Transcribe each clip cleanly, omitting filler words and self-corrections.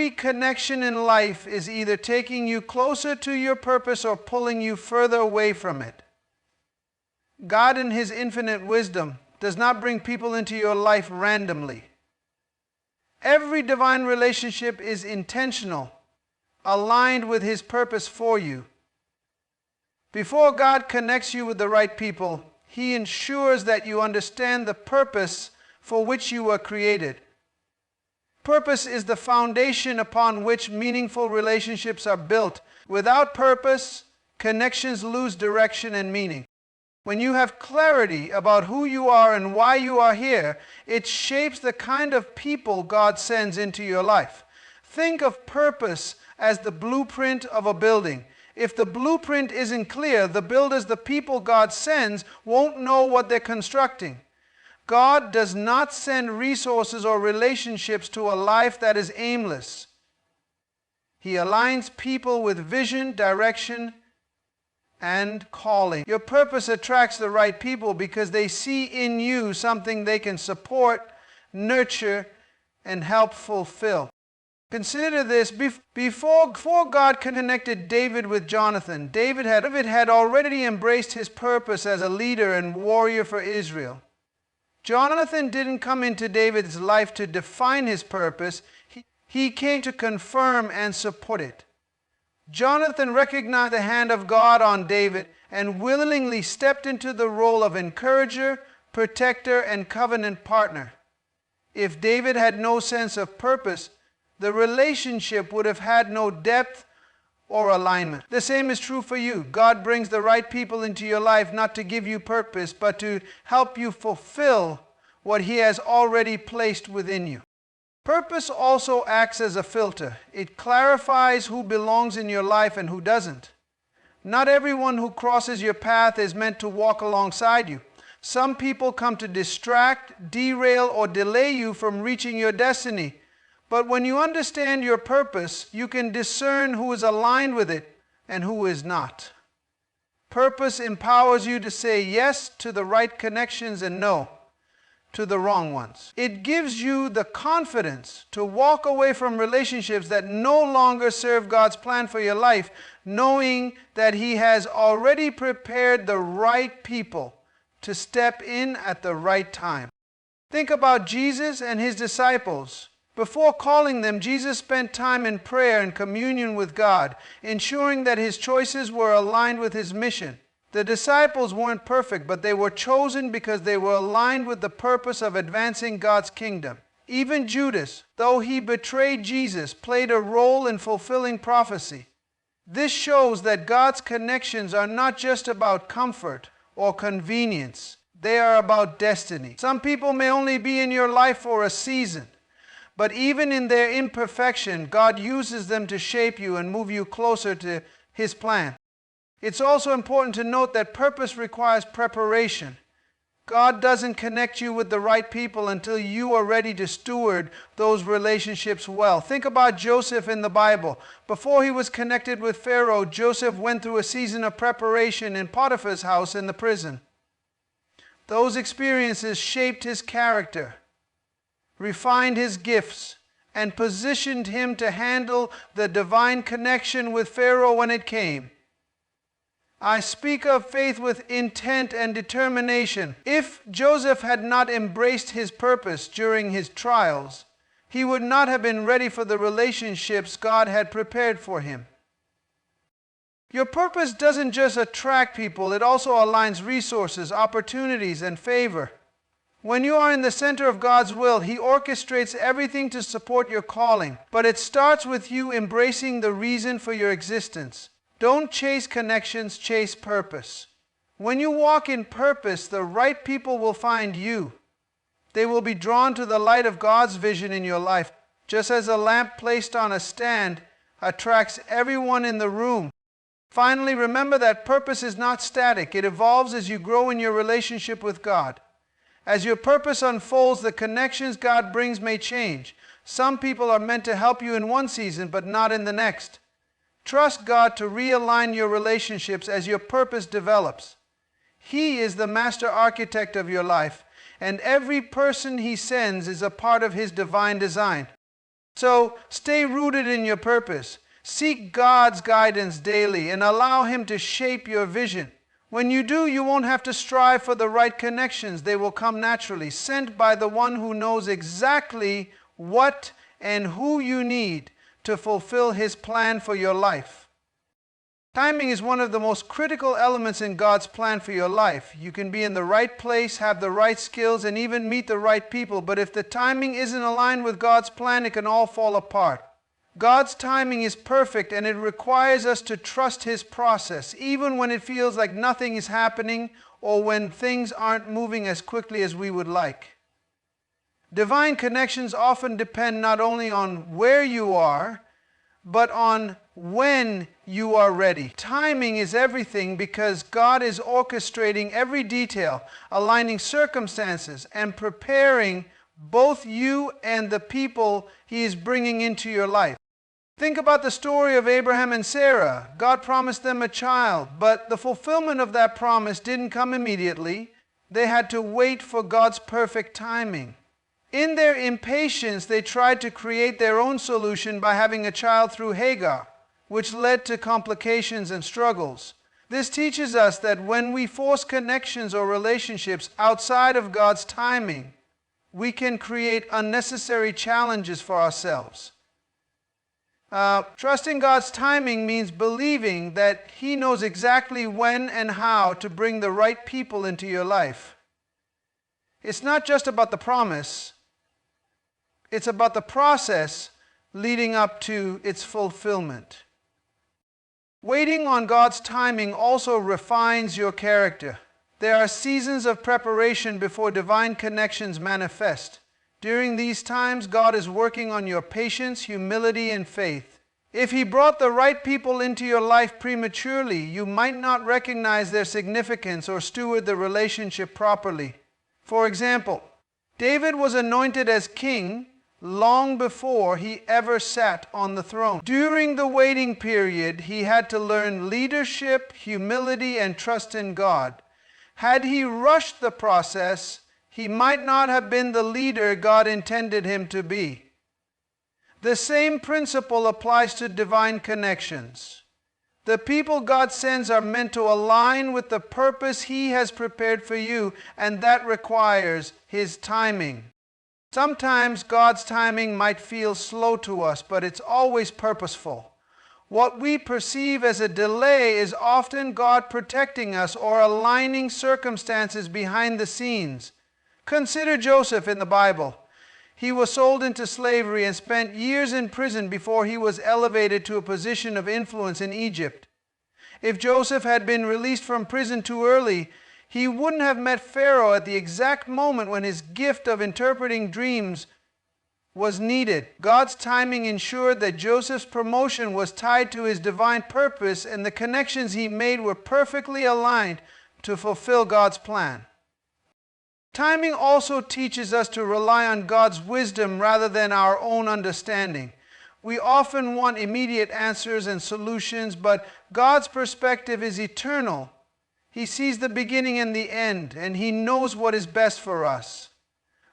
Every connection in life is either taking you closer to your purpose or pulling you further away from it. God, in His infinite wisdom, does not bring people into your life randomly. Every divine relationship is intentional, aligned with His purpose for you. Before God connects you with the right people, He ensures that you understand the purpose for which you were created. Purpose is the foundation upon which meaningful relationships are built. Without purpose, connections lose direction and meaning. When you have clarity about who you are and why you are here, it shapes the kind of people God sends into your life. Think of purpose as the blueprint of a building. If the blueprint isn't clear, the builders, the people God sends, won't know what they're constructing. God does not send resources or relationships to a life that is aimless. He aligns people with vision, direction, and calling. Your purpose attracts the right people because they see in you something they can support, nurture, and help fulfill. Consider this. Before God connected David with Jonathan, David had already embraced his purpose as a leader and warrior for Israel. Jonathan didn't come into David's life to define his purpose. He came to confirm and support it. Jonathan recognized the hand of God on David and willingly stepped into the role of encourager, protector, and covenant partner. If David had no sense of purpose, the relationship would have had no depth or alignment. The same is true for you. God brings the right people into your life not to give you purpose, but to help you fulfill what He has already placed within you. Purpose also acts as a filter. It clarifies who belongs in your life and who doesn't. Not everyone who crosses your path is meant to walk alongside you. Some people come to distract, derail, or delay you from reaching your destiny. But when you understand your purpose, you can discern who is aligned with it and who is not. Purpose empowers you to say yes to the right connections and no to the wrong ones. It gives you the confidence to walk away from relationships that no longer serve God's plan for your life, knowing that He has already prepared the right people to step in at the right time. Think about Jesus and His disciples. Before calling them, Jesus spent time in prayer and communion with God, ensuring that His choices were aligned with His mission. The disciples weren't perfect, but they were chosen because they were aligned with the purpose of advancing God's kingdom. Even Judas, though he betrayed Jesus, played a role in fulfilling prophecy. This shows that God's connections are not just about comfort or convenience. They are about destiny. Some people may only be in your life for a season, but even in their imperfection, God uses them to shape you and move you closer to His plan. It's also important to note that purpose requires preparation. God doesn't connect you with the right people until you are ready to steward those relationships well. Think about Joseph in the Bible. Before he was connected with Pharaoh, Joseph went through a season of preparation in Potiphar's house in the prison. Those experiences shaped his character, refined his gifts, and positioned him to handle the divine connection with Pharaoh when it came. I speak of faith with intent and determination. If Joseph had not embraced his purpose during his trials, he would not have been ready for the relationships God had prepared for him. Your purpose doesn't just attract people, it also aligns resources, opportunities, and favor. When you are in the center of God's will, He orchestrates everything to support your calling. But it starts with you embracing the reason for your existence. Don't chase connections, chase purpose. When you walk in purpose, the right people will find you. They will be drawn to the light of God's vision in your life, just as a lamp placed on a stand attracts everyone in the room. Finally, remember that purpose is not static. It evolves as you grow in your relationship with God. As your purpose unfolds, the connections God brings may change. Some people are meant to help you in one season, but not in the next. Trust God to realign your relationships as your purpose develops. He is the master architect of your life, and every person He sends is a part of His divine design. So stay rooted in your purpose. Seek God's guidance daily and allow Him to shape your vision. When you do, you won't have to strive for the right connections. They will come naturally, sent by the one who knows exactly what and who you need to fulfill His plan for your life. Timing is one of the most critical elements in God's plan for your life. You can be in the right place, have the right skills, and even meet the right people, but if the timing isn't aligned with God's plan, it can all fall apart. God's timing is perfect, and it requires us to trust His process, even when it feels like nothing is happening or when things aren't moving as quickly as we would like. Divine connections often depend not only on where you are, but on when you are ready. Timing is everything because God is orchestrating every detail, aligning circumstances, and preparing both you and the people He is bringing into your life. Think about the story of Abraham and Sarah. God promised them a child, but the fulfillment of that promise didn't come immediately. They had to wait for God's perfect timing. In their impatience, they tried to create their own solution by having a child through Hagar, which led to complications and struggles. This teaches us that when we force connections or relationships outside of God's timing, we can create unnecessary challenges for ourselves. Trusting God's timing means believing that He knows exactly when and how to bring the right people into your life. It's not just about the promise, it's about the process leading up to its fulfillment. Waiting on God's timing also refines your character. There are seasons of preparation before divine connections manifest. During these times, God is working on your patience, humility, and faith. If He brought the right people into your life prematurely, you might not recognize their significance or steward the relationship properly. For example, David was anointed as king long before he ever sat on the throne. During the waiting period, he had to learn leadership, humility, and trust in God. Had he rushed the process, he might not have been the leader God intended him to be. The same principle applies to divine connections. The people God sends are meant to align with the purpose He has prepared for you, and that requires His timing. Sometimes God's timing might feel slow to us, but it's always purposeful. What we perceive as a delay is often God protecting us or aligning circumstances behind the scenes. Consider Joseph in the Bible. He was sold into slavery and spent years in prison before he was elevated to a position of influence in Egypt. If Joseph had been released from prison too early, he wouldn't have met Pharaoh at the exact moment when his gift of interpreting dreams was needed. God's timing ensured that Joseph's promotion was tied to his divine purpose, and the connections he made were perfectly aligned to fulfill God's plan. Timing also teaches us to rely on God's wisdom rather than our own understanding. We often want immediate answers and solutions, but God's perspective is eternal. He sees the beginning and the end, and He knows what is best for us.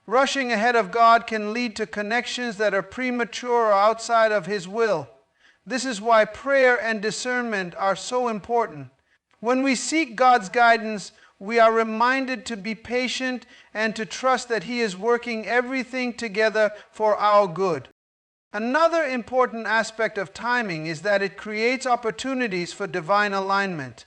Rushing ahead of God can lead to connections that are premature or outside of His will. This is why prayer and discernment are so important. When we seek God's guidance, we are reminded to be patient and to trust that He is working everything together for our good. Another important aspect of timing is that it creates opportunities for divine alignment.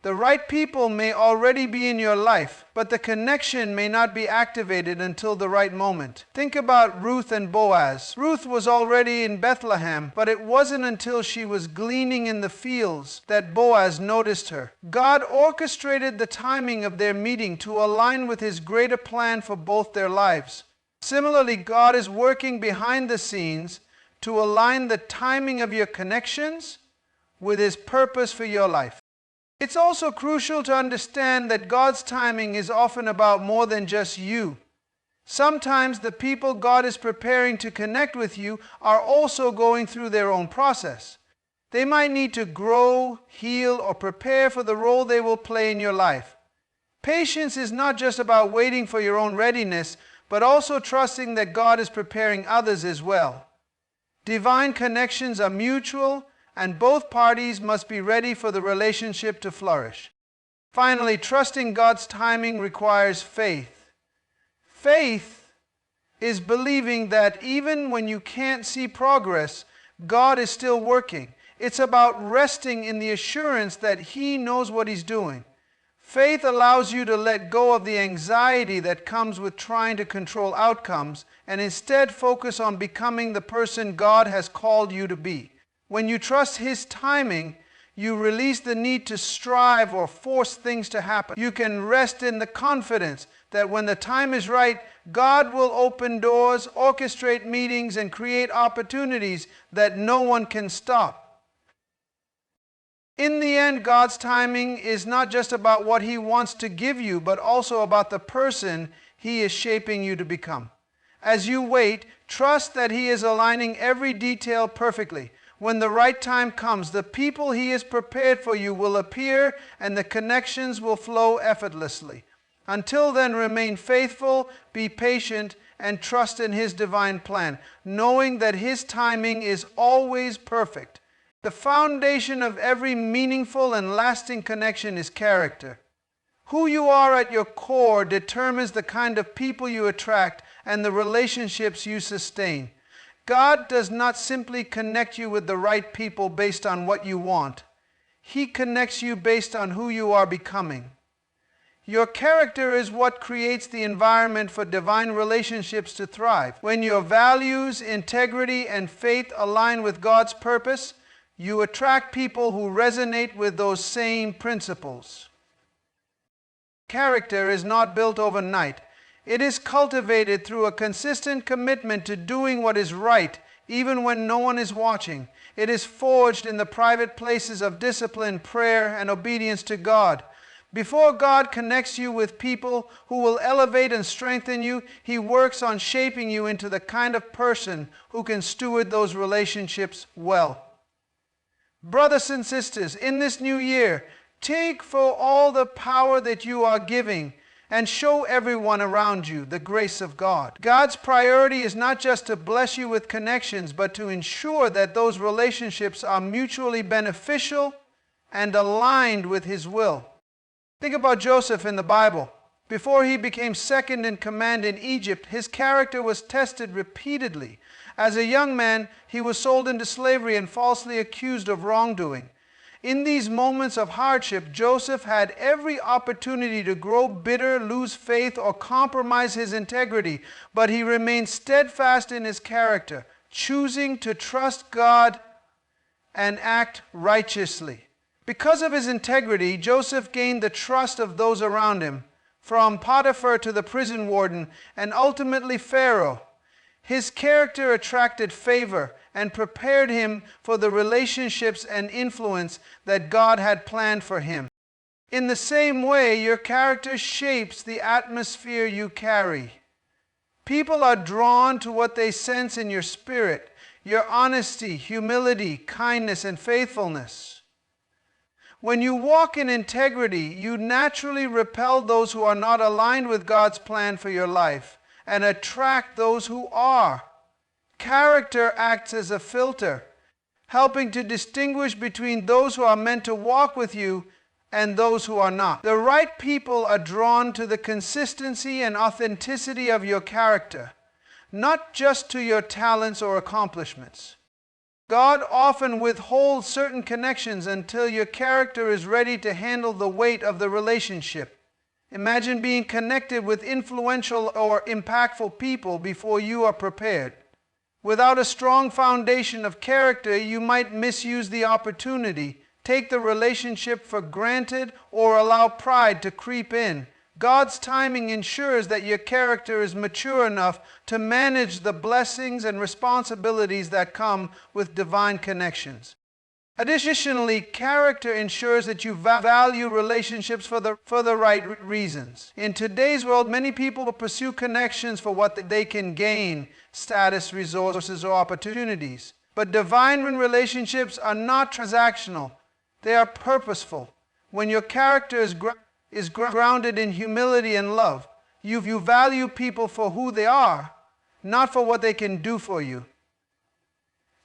The right people may already be in your life, but the connection may not be activated until the right moment. Think about Ruth and Boaz. Ruth was already in Bethlehem, but it wasn't until she was gleaning in the fields that Boaz noticed her. God orchestrated the timing of their meeting to align with His greater plan for both their lives. Similarly, God is working behind the scenes to align the timing of your connections with His purpose for your life. It's also crucial to understand that God's timing is often about more than just you. Sometimes the people God is preparing to connect with you are also going through their own process. They might need to grow, heal, or prepare for the role they will play in your life. Patience is not just about waiting for your own readiness, but also trusting that God is preparing others as well. Divine connections are mutual, and both parties must be ready for the relationship to flourish. Finally, trusting God's timing requires faith. Faith is believing that even when you can't see progress, God is still working. It's about resting in the assurance that He knows what He's doing. Faith allows you to let go of the anxiety that comes with trying to control outcomes and instead focus on becoming the person God has called you to be. When you trust His timing, you release the need to strive or force things to happen. You can rest in the confidence that when the time is right, God will open doors, orchestrate meetings, and create opportunities that no one can stop. In the end, God's timing is not just about what He wants to give you, but also about the person He is shaping you to become. As you wait, trust that He is aligning every detail perfectly. When the right time comes, the people He has prepared for you will appear and the connections will flow effortlessly. Until then, remain faithful, be patient, and trust in His divine plan, knowing that His timing is always perfect. The foundation of every meaningful and lasting connection is character. Who you are at your core determines the kind of people you attract and the relationships you sustain. God does not simply connect you with the right people based on what you want. He connects you based on who you are becoming. Your character is what creates the environment for divine relationships to thrive. When your values, integrity, and faith align with God's purpose, you attract people who resonate with those same principles. Character is not built overnight. It is cultivated through a consistent commitment to doing what is right, even when no one is watching. It is forged in the private places of discipline, prayer, and obedience to God. Before God connects you with people who will elevate and strengthen you, He works on shaping you into the kind of person who can steward those relationships well. Brothers and sisters, in this new year, take for all the power that you are giving and show everyone around you the grace of God. God's priority is not just to bless you with connections, but to ensure that those relationships are mutually beneficial and aligned with His will. Think about Joseph in the Bible. Before he became second in command in Egypt, his character was tested repeatedly. As a young man, he was sold into slavery and falsely accused of wrongdoing. In these moments of hardship, Joseph had every opportunity to grow bitter, lose faith, or compromise his integrity, but he remained steadfast in his character, choosing to trust God and act righteously. Because of his integrity, Joseph gained the trust of those around him, from Potiphar to the prison warden, and ultimately Pharaoh. His character attracted favor and prepared him for the relationships and influence that God had planned for him. In the same way, your character shapes the atmosphere you carry. People are drawn to what they sense in your spirit, your honesty, humility, kindness, and faithfulness. When you walk in integrity, you naturally repel those who are not aligned with God's plan for your life and attract those who are. Character acts as a filter, helping to distinguish between those who are meant to walk with you and those who are not. The right people are drawn to the consistency and authenticity of your character, not just to your talents or accomplishments. God often withholds certain connections until your character is ready to handle the weight of the relationship. Imagine being connected with influential or impactful people before you are prepared. Without a strong foundation of character, you might misuse the opportunity, take the relationship for granted, or allow pride to creep in. God's timing ensures that your character is mature enough to manage the blessings and responsibilities that come with divine connections. Additionally, character ensures that you value relationships for the right reasons. In today's world, many people pursue connections for what they can gain, status, resources, or opportunities. But divine relationships are not transactional. They are purposeful. When your character is grounded in humility and love, you value people for who they are, not for what they can do for you.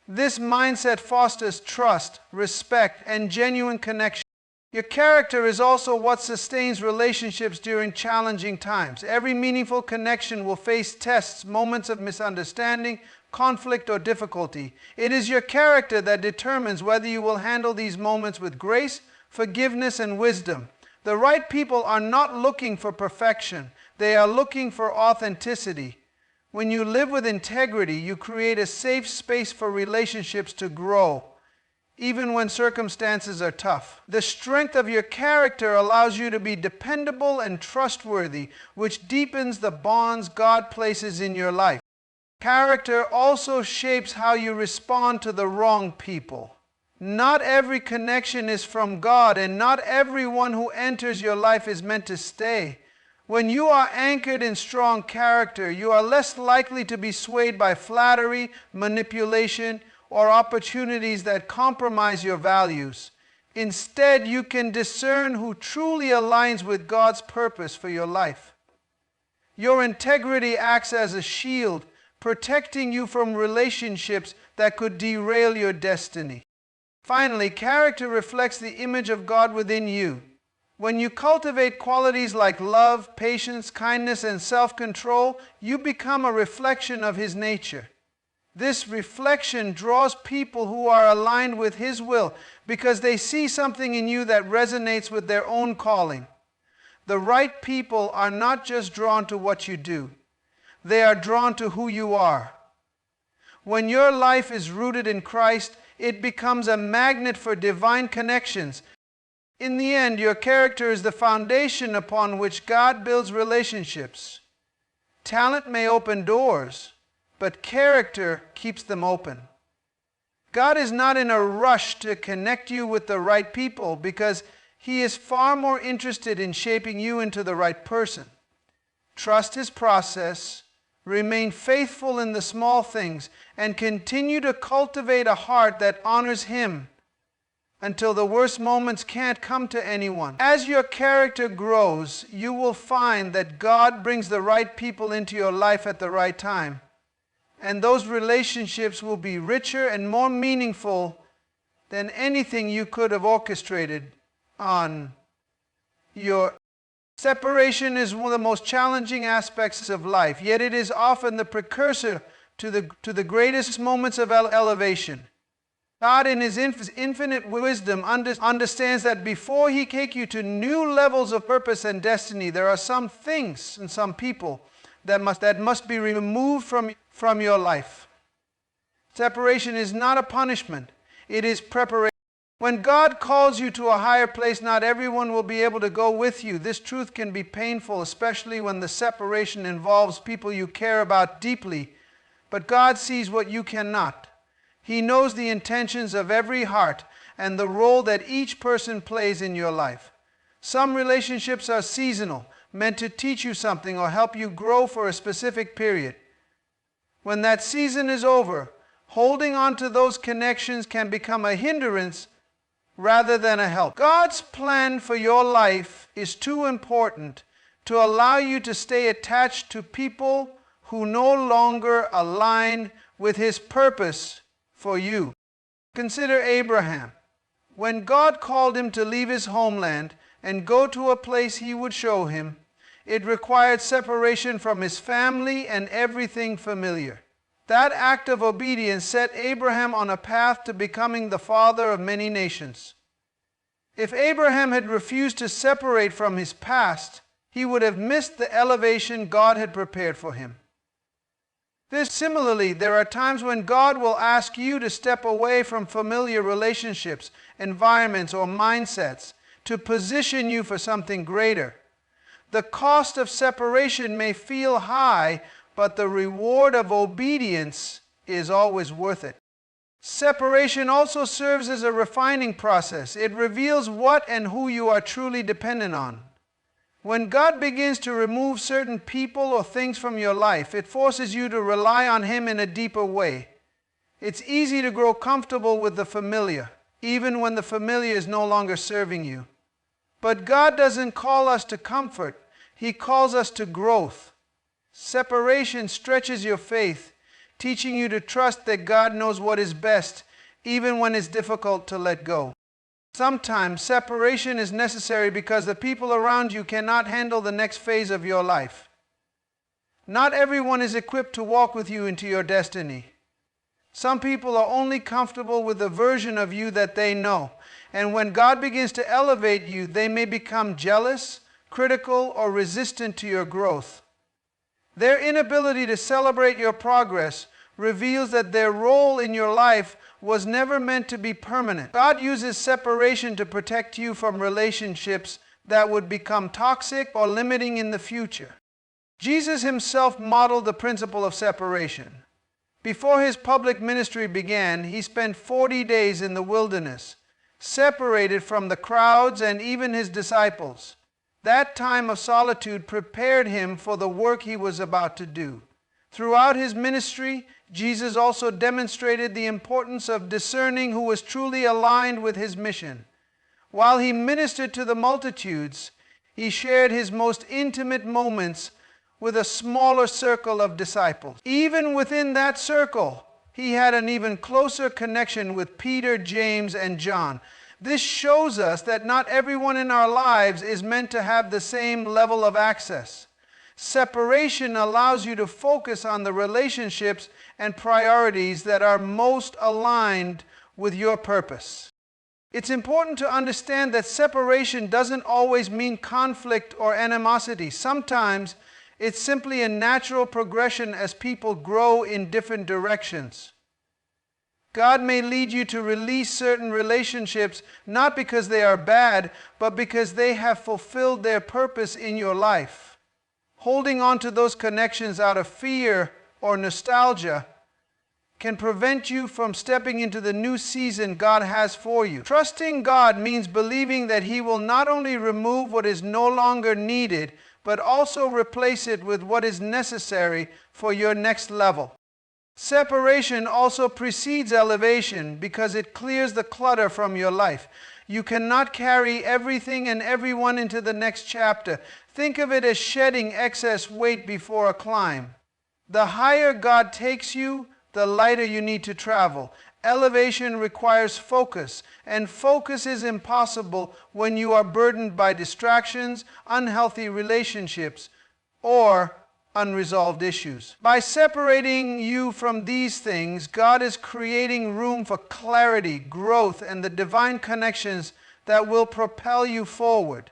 This mindset fosters trust, respect, and genuine connection. Your character is also what sustains relationships during challenging times. Every meaningful connection will face tests, moments of misunderstanding, conflict, or difficulty. It is your character that determines whether you will handle these moments with grace, forgiveness, and wisdom. The right people are not looking for perfection. They are looking for authenticity. When you live with integrity, you create a safe space for relationships to grow, even when circumstances are tough. The strength of your character allows you to be dependable and trustworthy, which deepens the bonds God places in your life. Character also shapes how you respond to the wrong people. Not every connection is from God, and not everyone who enters your life is meant to stay. When you are anchored in strong character, you are less likely to be swayed by flattery, manipulation, or opportunities that compromise your values. Instead, you can discern who truly aligns with God's purpose for your life. Your integrity acts as a shield, protecting you from relationships that could derail your destiny. Finally, character reflects the image of God within you. When you cultivate qualities like love, patience, kindness, and self-control, you become a reflection of His nature. This reflection draws people who are aligned with His will because they see something in you that resonates with their own calling. The right people are not just drawn to what you do. They are drawn to who you are. When your life is rooted in Christ, it becomes a magnet for divine connections. In the end, your character is the foundation upon which God builds relationships. Talent may open doors, but character keeps them open. God is not in a rush to connect you with the right people because He is far more interested in shaping you into the right person. Trust His process, remain faithful in the small things, and continue to cultivate a heart that honors Him until the worst moments can't come to anyone. As your character grows, you will find that God brings the right people into your life at the right time. And those relationships will be richer and more meaningful than anything you could have orchestrated on your. Separation is one of the most challenging aspects of life, yet it is often the precursor to the greatest moments of elevation. God in His infinite wisdom understands that before He takes you to new levels of purpose and destiny, there are some things and some people that must be removed from your life. Separation is not a punishment, it is preparation. When God calls you to a higher place, not everyone will be able to go with you. This truth can be painful, especially when the separation involves people you care about deeply. But God sees what you cannot. He knows the intentions of every heart and the role that each person plays in your life. Some relationships are seasonal, meant to teach you something or help you grow for a specific period. When that season is over, holding on to those connections can become a hindrance rather than a help. God's plan for your life is too important to allow you to stay attached to people who no longer align with His purpose for you. Consider Abraham. When God called him to leave his homeland and go to a place He would show him, it required separation from his family and everything familiar. That act of obedience set Abraham on a path to becoming the father of many nations. If Abraham had refused to separate from his past, he would have missed the elevation God had prepared for him. Similarly, there are times when God will ask you to step away from familiar relationships, environments, or mindsets to position you for something greater. The cost of separation may feel high, but the reward of obedience is always worth it. Separation also serves as a refining process. It reveals what and who you are truly dependent on. When God begins to remove certain people or things from your life, it forces you to rely on Him in a deeper way. It's easy to grow comfortable with the familiar, even when the familiar is no longer serving you. But God doesn't call us to comfort. He calls us to growth. Separation stretches your faith. teaching you to trust that God knows what is best, even when it's difficult to let go. Sometimes separation is necessary because the people around you cannot handle the next phase of your life. Not everyone is equipped to walk with you into your destiny. Some people are only comfortable with the version of you that they know, and when God begins to elevate you, they may become jealous, critical, or resistant to your growth. Their inability to celebrate your progress reveals that their role in your life was never meant to be permanent. God uses separation to protect you from relationships that would become toxic or limiting in the future. Jesus himself modeled the principle of separation. Before his public ministry began, he spent 40 days in the wilderness, separated from the crowds and even his disciples. That time of solitude prepared him for the work he was about to do. Throughout his ministry, Jesus also demonstrated the importance of discerning who was truly aligned with his mission. While he ministered to the multitudes, he shared his most intimate moments with a smaller circle of disciples. Even within that circle, he had an even closer connection with Peter, James, and John. This shows us that not everyone in our lives is meant to have the same level of access. Separation allows you to focus on the relationships and priorities that are most aligned with your purpose. It's important to understand that separation doesn't always mean conflict or animosity. Sometimes it's simply a natural progression as people grow in different directions. God may lead you to release certain relationships not because they are bad, but because they have fulfilled their purpose in your life. Holding on to those connections out of fear or nostalgia can prevent you from stepping into the new season God has for you. Trusting God means believing that He will not only remove what is no longer needed, but also replace it with what is necessary for your next level. Separation also precedes elevation because it clears the clutter from your life. You cannot carry everything and everyone into the next chapter. Think of it as shedding excess weight before a climb. The higher God takes you, the lighter you need to travel. Elevation requires focus, and focus is impossible when you are burdened by distractions, unhealthy relationships, or unresolved issues. By separating you from these things, God is creating room for clarity, growth, and the divine connections that will propel you forward.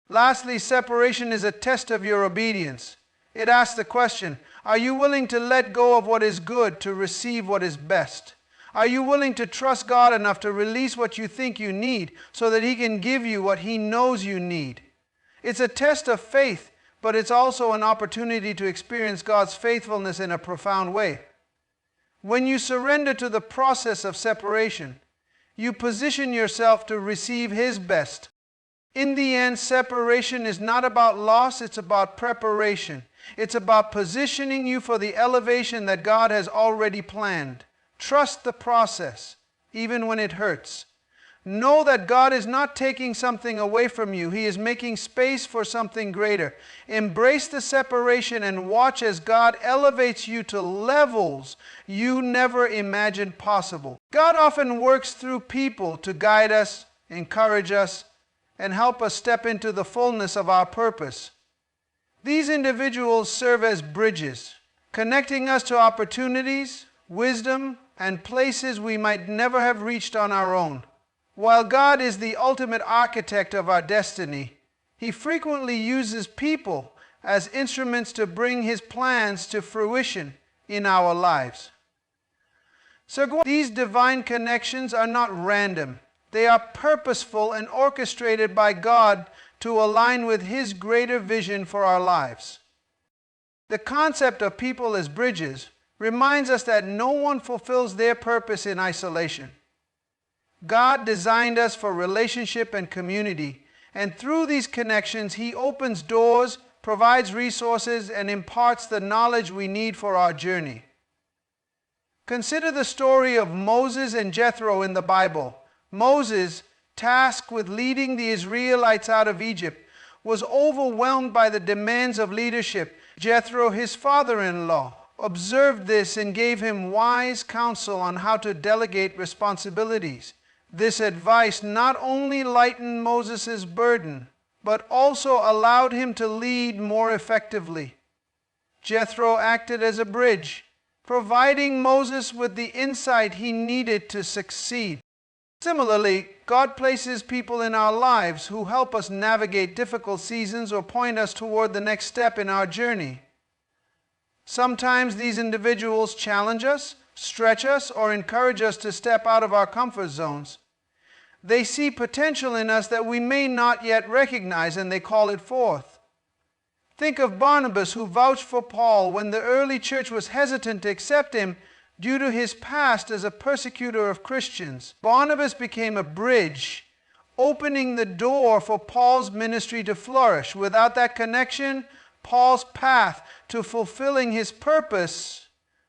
Lastly, separation is a test of your obedience. It asks the question, are you willing to let go of what is good to receive what is best? Are you willing to trust God enough to release what you think you need so that He can give you what He knows you need? It's a test of faith, but it's also an opportunity to experience God's faithfulness in a profound way. When you surrender to the process of separation, you position yourself to receive His best. In the end, separation is not about loss, it's about preparation. It's about positioning you for the elevation that God has already planned. Trust the process, even when it hurts. Know that God is not taking something away from you. He is making space for something greater. Embrace the separation and watch as God elevates you to levels you never imagined possible. God often works through people to guide us, encourage us, and help us step into the fullness of our purpose. These individuals serve as bridges, connecting us to opportunities, wisdom, and places we might never have reached on our own. While God is the ultimate architect of our destiny, He frequently uses people as instruments to bring His plans to fruition in our lives. So these divine connections are not random. They are purposeful and orchestrated by God to align with His greater vision for our lives. The concept of people as bridges reminds us that no one fulfills their purpose in isolation. God designed us for relationship and community, and through these connections, He opens doors, provides resources, and imparts the knowledge we need for our journey. Consider the story of Moses and Jethro in the Bible. Moses, tasked with leading the Israelites out of Egypt, was overwhelmed by the demands of leadership. Jethro, his father-in-law, observed this and gave him wise counsel on how to delegate responsibilities. This advice not only lightened Moses' burden, but also allowed him to lead more effectively. Jethro acted as a bridge, providing Moses with the insight he needed to succeed. Similarly, God places people in our lives who help us navigate difficult seasons or point us toward the next step in our journey. Sometimes these individuals challenge us, stretch us, or encourage us to step out of our comfort zones. They see potential in us that we may not yet recognize, and they call it forth. Think of Barnabas, who vouched for Paul when the early church was hesitant to accept him due to his past as a persecutor of Christians. Barnabas became a bridge, opening the door for Paul's ministry to flourish. Without that connection, Paul's path to fulfilling his purpose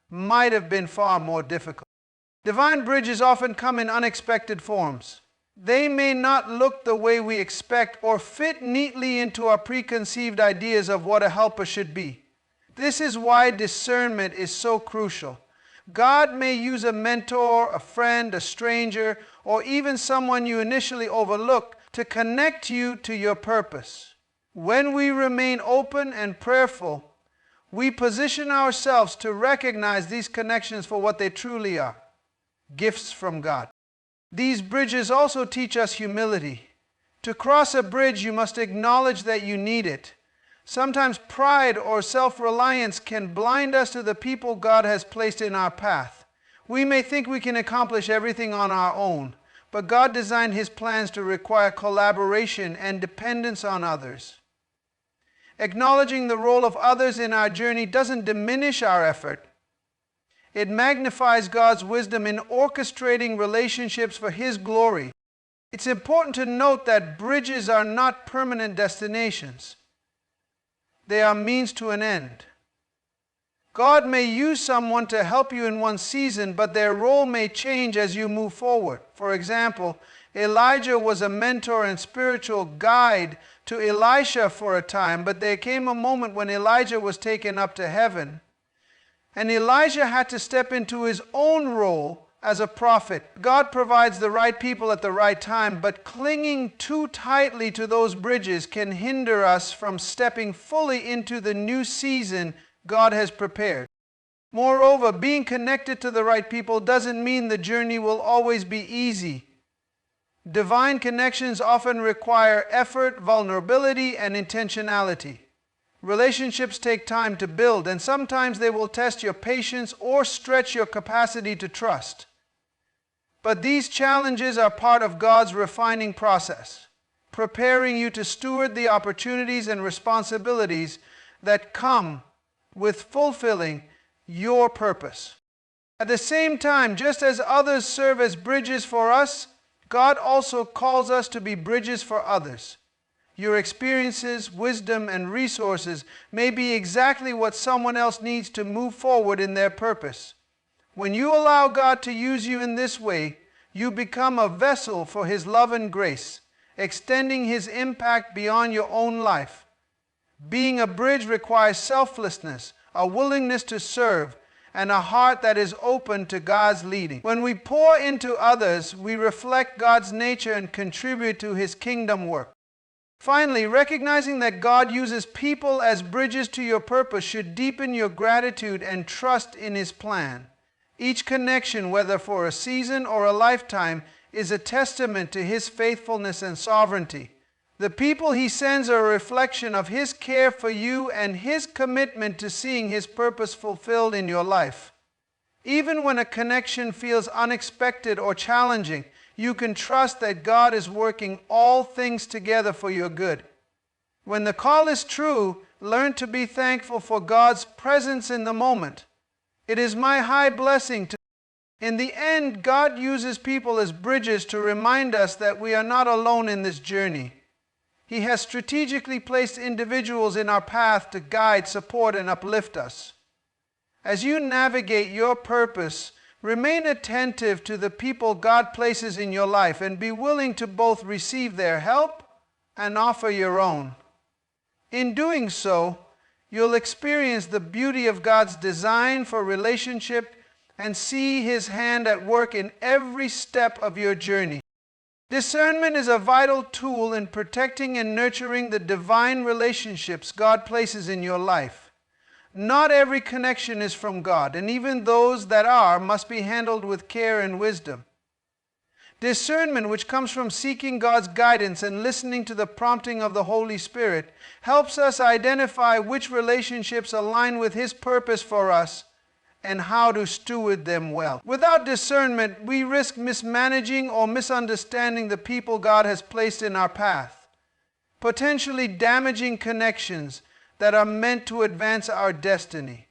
might have been far more difficult. Divine bridges often come in unexpected forms. They may not look the way we expect or fit neatly into our preconceived ideas of what a helper should be. This is why discernment is so crucial. God may use a mentor, a friend, a stranger, or even someone you initially overlook to connect you to your purpose. When we remain open and prayerful, we position ourselves to recognize these connections for what they truly are, gifts from God. These bridges also teach us humility. To cross a bridge, you must acknowledge that you need it. Sometimes pride or self-reliance can blind us to the people God has placed in our path. We may think we can accomplish everything on our own, but God designed His plans to require collaboration and dependence on others. Acknowledging the role of others in our journey doesn't diminish our effort. It magnifies God's wisdom in orchestrating relationships for His glory. It's important to note that bridges are not permanent destinations. They are means to an end. God may use someone to help you in one season, but their role may change as you move forward. For example, Elijah was a mentor and spiritual guide to Elisha for a time, but there came a moment when Elijah was taken up to heaven, and Elijah had to step into his own role as a prophet. God provides the right people at the right time, but clinging too tightly to those bridges can hinder us from stepping fully into the new season God has prepared. Moreover, being connected to the right people doesn't mean the journey will always be easy. Divine connections often require effort, vulnerability, and intentionality. Relationships take time to build, and sometimes they will test your patience or stretch your capacity to trust. But these challenges are part of God's refining process, preparing you to steward the opportunities and responsibilities that come with fulfilling your purpose. At the same time, just as others serve as bridges for us, God also calls us to be bridges for others. Your experiences, wisdom, and resources may be exactly what someone else needs to move forward in their purpose. When you allow God to use you in this way, you become a vessel for His love and grace, extending His impact beyond your own life. Being a bridge requires selflessness, a willingness to serve, and a heart that is open to God's leading. When we pour into others, we reflect God's nature and contribute to His kingdom work. Finally, recognizing that God uses people as bridges to your purpose should deepen your gratitude and trust in His plan. Each connection, whether for a season or a lifetime, is a testament to His faithfulness and sovereignty. The people He sends are a reflection of His care for you and His commitment to seeing His purpose fulfilled in your life. Even when a connection feels unexpected or challenging, you can trust that God is working all things together for your good. When the call is true, learn to be thankful for God's presence in the moment. It is my high blessing to. In the end, God uses people as bridges to remind us that we are not alone in this journey. He has strategically placed individuals in our path to guide, support, and uplift us. As you navigate your purpose, remain attentive to the people God places in your life and be willing to both receive their help and offer your own. In doing so, you'll experience the beauty of God's design for relationship and see His hand at work in every step of your journey. Discernment is a vital tool in protecting and nurturing the divine relationships God places in your life. Not every connection is from God, and even those that are must be handled with care and wisdom. Discernment, which comes from seeking God's guidance and listening to the prompting of the Holy Spirit, helps us identify which relationships align with His purpose for us and how to steward them well. Without discernment, we risk mismanaging or misunderstanding the people God has placed in our path, potentially damaging connections that are meant to advance our destiny.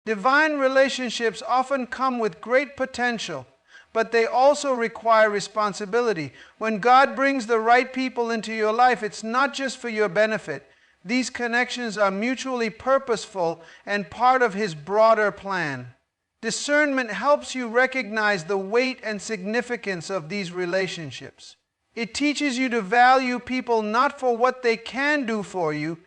Divine relationships often come with great potential, but they also require responsibility. When God brings the right people into your life, it's not just for your benefit. These connections are mutually purposeful and part of His broader plan. Discernment helps you recognize the weight and significance of these relationships. It teaches you to value people not for what they can do for you,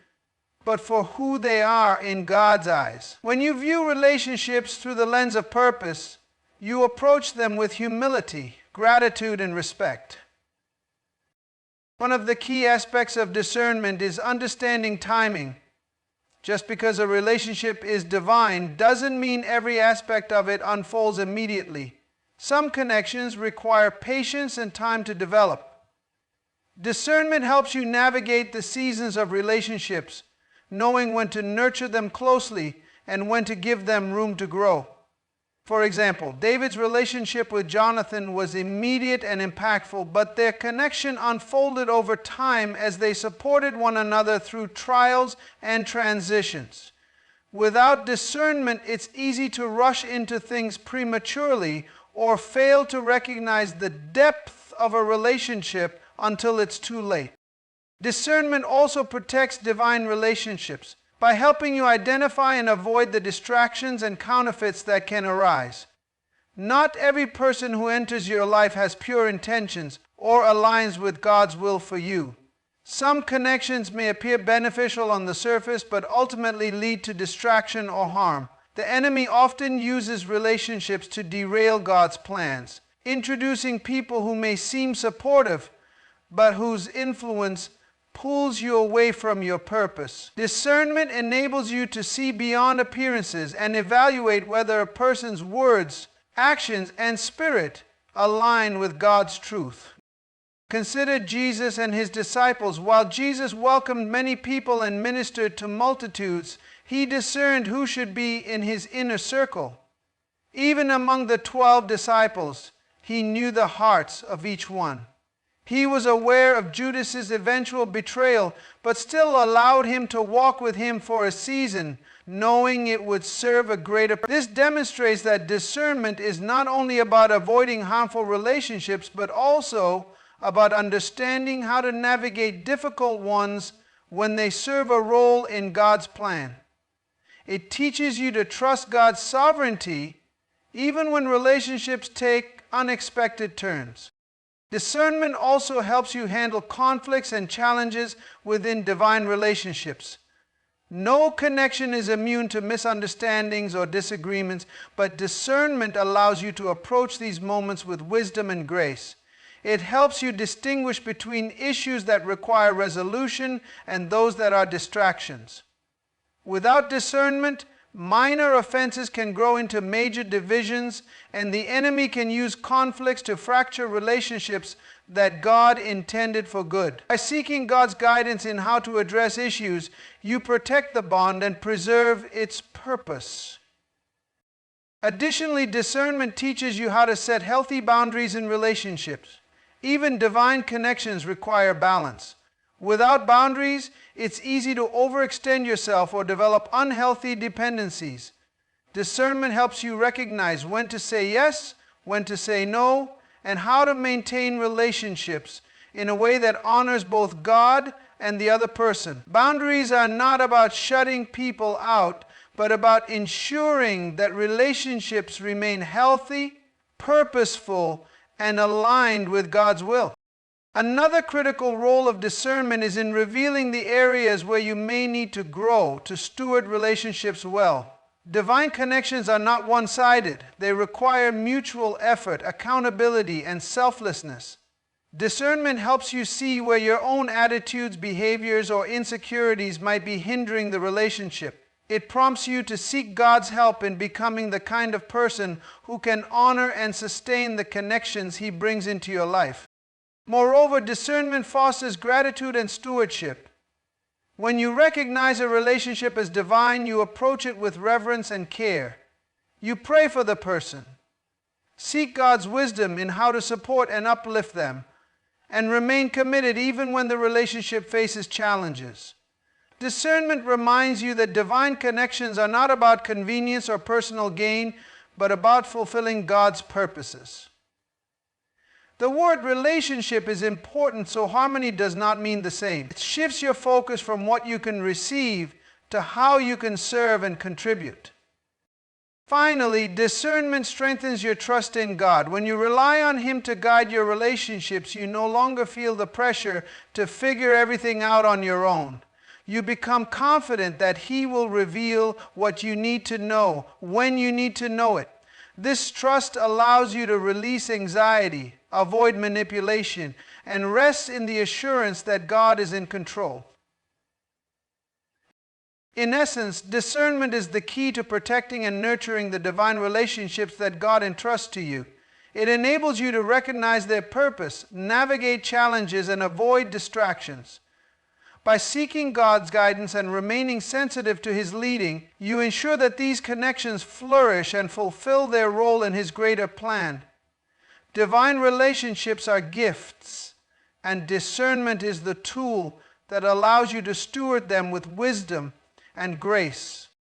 but for who they are in God's eyes. When you view relationships through the lens of purpose, you approach them with humility, gratitude, and respect. One of the key aspects of discernment is understanding timing. Just because a relationship is divine doesn't mean every aspect of it unfolds immediately. Some connections require patience and time to develop. Discernment helps you navigate the seasons of relationships, knowing when to nurture them closely and when to give them room to grow. For example, David's relationship with Jonathan was immediate and impactful, but their connection unfolded over time as they supported one another through trials and transitions. Without discernment, it's easy to rush into things prematurely or fail to recognize the depth of a relationship until it's too late. Discernment also protects divine relationships by helping you identify and avoid the distractions and counterfeits that can arise. Not every person who enters your life has pure intentions or aligns with God's will for you. Some connections may appear beneficial on the surface, but ultimately lead to distraction or harm. The enemy often uses relationships to derail God's plans, introducing people who may seem supportive, but whose influence pulls you away from your purpose. Discernment enables you to see beyond appearances and evaluate whether a person's words, actions, and spirit align with God's truth. Consider Jesus and His disciples. While Jesus welcomed many people and ministered to multitudes, He discerned who should be in His inner circle. Even among the 12 disciples, He knew the hearts of each one. He was aware of Judas's eventual betrayal, but still allowed him to walk with Him for a season, knowing it would serve a greater purpose. This demonstrates that discernment is not only about avoiding harmful relationships, but also about understanding how to navigate difficult ones when they serve a role in God's plan. It teaches you to trust God's sovereignty even when relationships take unexpected turns. Discernment also helps you handle conflicts and challenges within divine relationships. No connection is immune to misunderstandings or disagreements, but discernment allows you to approach these moments with wisdom and grace. It helps you distinguish between issues that require resolution and those that are distractions. Without discernment, minor offenses can grow into major divisions, and the enemy can use conflicts to fracture relationships that God intended for good. By seeking God's guidance in how to address issues, you protect the bond and preserve its purpose. Additionally, discernment teaches you how to set healthy boundaries in relationships. Even divine connections require balance. Without boundaries, it's easy to overextend yourself or develop unhealthy dependencies. Discernment helps you recognize when to say yes, when to say no, and how to maintain relationships in a way that honors both God and the other person. Boundaries are not about shutting people out, but about ensuring that relationships remain healthy, purposeful, and aligned with God's will. Another critical role of discernment is in revealing the areas where you may need to grow to steward relationships well. Divine connections are not one-sided. They require mutual effort, accountability, and selflessness. Discernment helps you see where your own attitudes, behaviors, or insecurities might be hindering the relationship. It prompts you to seek God's help in becoming the kind of person who can honor and sustain the connections He brings into your life. Moreover, discernment fosters gratitude and stewardship. When you recognize a relationship as divine, you approach it with reverence and care. You pray for the person, seek God's wisdom in how to support and uplift them, and remain committed even when the relationship faces challenges. Discernment reminds you that divine connections are not about convenience or personal gain, but about fulfilling God's purposes. The word relationship is important, so harmony does not mean the same. It shifts your focus from what you can receive to how you can serve and contribute. Finally, discernment strengthens your trust in God. When you rely on Him to guide your relationships, you no longer feel the pressure to figure everything out on your own. You become confident that He will reveal what you need to know when you need to know it. This trust allows you to release anxiety, avoid manipulation, and rest in the assurance that God is in control. In essence, discernment is the key to protecting and nurturing the divine relationships that God entrusts to you. It enables you to recognize their purpose, navigate challenges, and avoid distractions. By seeking God's guidance and remaining sensitive to His leading, you ensure that these connections flourish and fulfill their role in His greater plan. Divine relationships are gifts, and discernment is the tool that allows you to steward them with wisdom and grace.